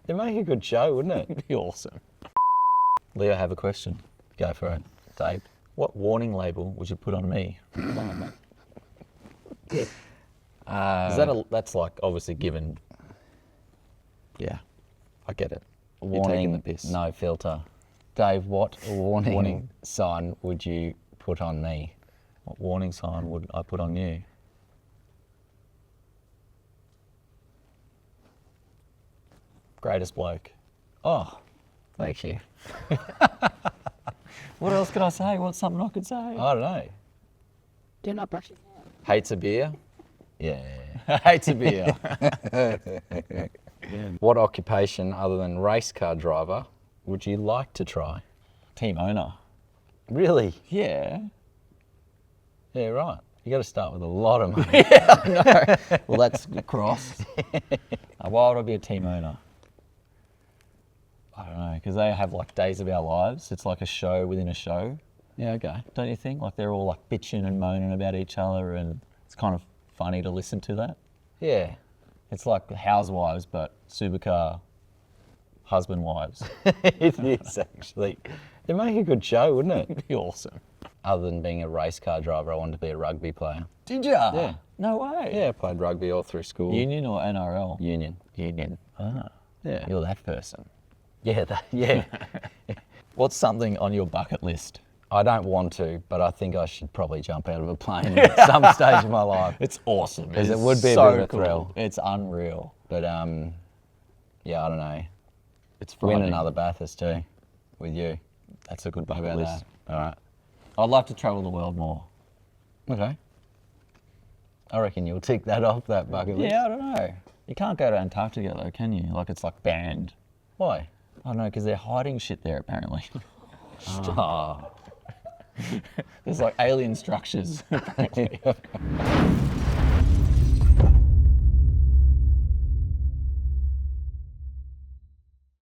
It'd make a good show, wouldn't it? It'd be awesome. Leo, I have a question. Go for it. Dave, what warning label would you put on me? That's like obviously given. Yeah, I get it. You're taking the piss. No filter. Dave, what warning sign would you put on me? What warning sign would I put on you? Greatest bloke. Oh, thank you. What else could I say? What's something I could say? I don't know. Do not brush his hair. Hates a beer? Yeah. Hates a beer. What occupation other than race car driver would you like to try? Team owner. Really? Yeah. Yeah, right. You got to start with a lot of money. No. Well, that's cross. Why would I be a team owner? I don't know, because they have like Days of Our Lives. It's like a show within a show. Yeah, okay. Don't you think? Like they're all like bitching and moaning about each other, and it's kind of funny to listen to that. Yeah. It's like Housewives, but supercar husband wives. It is actually. It'd make a good show, wouldn't it? It'd be awesome. Other than being a race car driver, I wanted to be a rugby player. Did ya? Yeah. No way. Yeah, I played rugby all through school. Union or NRL? Union. Ah, Yeah. you're that person. Yeah, yeah. What's something on your bucket list? I don't want to, but I think I should probably jump out of a plane at some stage of my life. It's awesome. Because it would be so a bit of a cool. thrill. It's unreal. But yeah, I don't know. It's Win frightening. another Bathurst too, with you. That's a good How bucket about list. that? All right. I'd like to travel the world more. Okay. I reckon you'll tick that off that bucket list. Yeah, I don't know. You can't go to Antarctica though, can you? Like it's like banned. Why? I don't know, because they're hiding shit there apparently. Oh. There's like alien structures. apparently.